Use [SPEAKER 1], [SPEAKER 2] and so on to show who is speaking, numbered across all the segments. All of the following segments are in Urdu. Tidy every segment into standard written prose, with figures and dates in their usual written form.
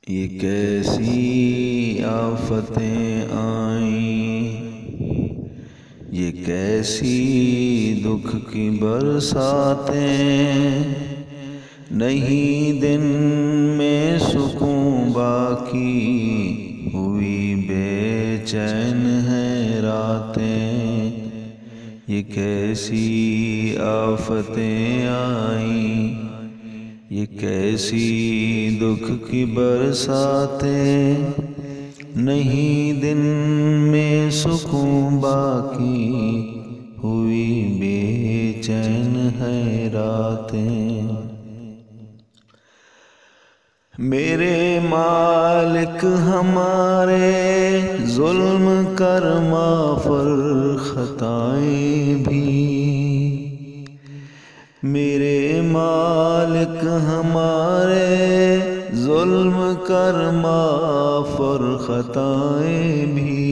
[SPEAKER 1] یہ کیسی آفتیں آئیں، یہ کیسی دکھ کی برساتیں، نہیں دن میں سکون باقی ہوئی بے چین ہیں راتیں، یہ کیسی آفتیں آئیں، یہ کیسی دکھ کی برساتیں، نہیں دن میں سکون باقی ہوئی بے چین ہے راتیں۔ میرے مالک ہمارے ظلم کر مغفر خطائیں بھی، میرے مالک ہمارے ظلم کر مغفر خطائیں بھی،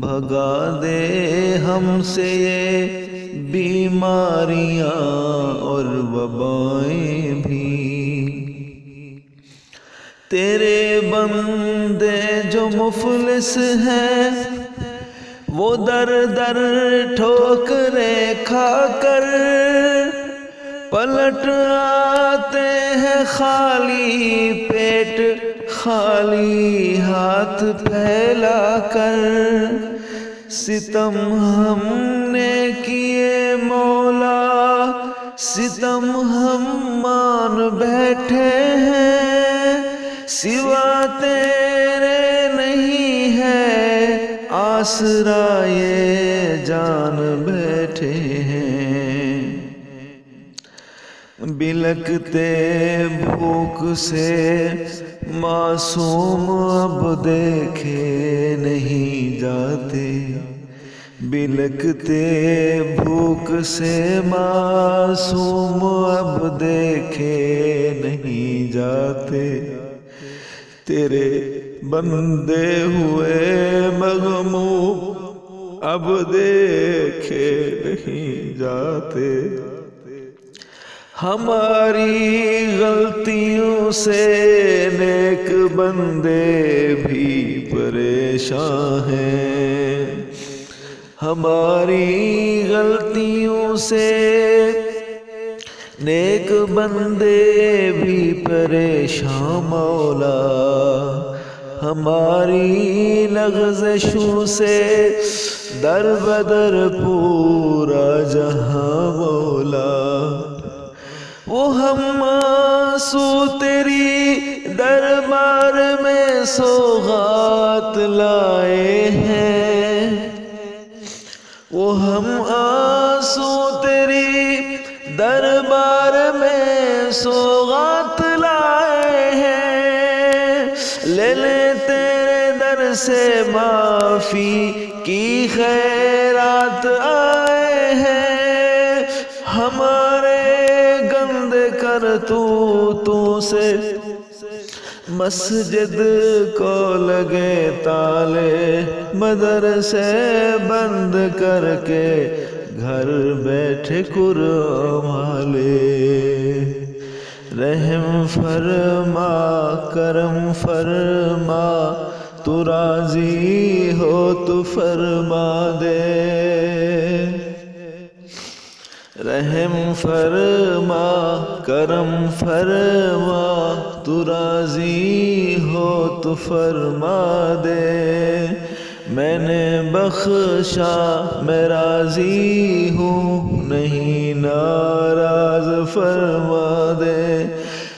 [SPEAKER 1] بھگا دے ہم سے یہ بیماریاں اور وبائیں بھی۔ تیرے بندے جو مفلس ہیں وہ در در ٹھوکریں کھا کر پلٹ آتے ہیں خالی پیٹ خالی ہاتھ پھیلا کر، ستم ہم نے کیے مولا ستم ہم مان بیٹھے ہیں، سوا تیرے نہیں ہے آسرا یہ جان بیٹھے ہیں، بلکتے بھوک سے معصوم اب دیکھے نہیں جاتے، بلکتے بھوک سے معصوم اب دیکھے نہیں جاتے، تیرے بندے ہوئے مغموم اب دیکھے نہیں جاتے، ہماری غلطیوں سے نیک بندے بھی پریشان ہیں، ہماری غلطیوں سے نیک بندے بھی پریشان مولا، ہماری لغزشوں سے در بدر پورا جہاں مولا، وہ ہم آنسو تیری دربار میں سوغات لائے ہیں، وہ ہم آنسو تیری دربار میں سوغات لائے ہیں، لے لے تیرے در سے معافی کی خیرات آئے ہیں، ہمارے گندے کرتوتوں سے مسجد کو لگے تالے، مدرسے بند کر کے گھر بیٹھے قرآن لے، رحم فرما کرم فرما تو راضی ہو تو فرما دے، رحم فرما کرم فرما تو راضی ہو تو فرما دے، میں نے بخشا میں راضی ہوں نہیں ناراض فرما دے،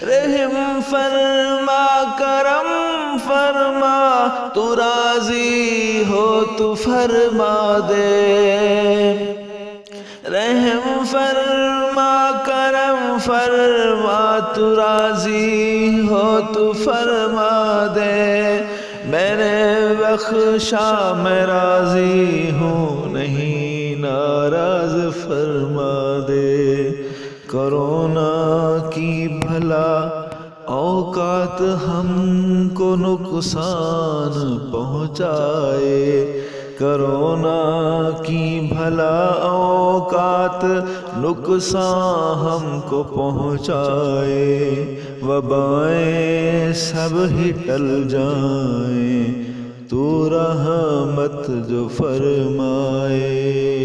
[SPEAKER 1] رحم فرما کرم فرما تو راضی ہو تو فرما دے، رحم فرما کرم فرما تو راضی ہو تو فرما دے، میں نے بخشا میں راضی ہوں نہیں ناراض فرما دے، کرونا کی بھلا اوقات ہم کو نقصان پہنچائے، کرونا کی بھلا اوقات نقصان ہم کو پہنچائے، وبائیں سب ہی ٹل جائیں تو رحمت جو فرمائے۔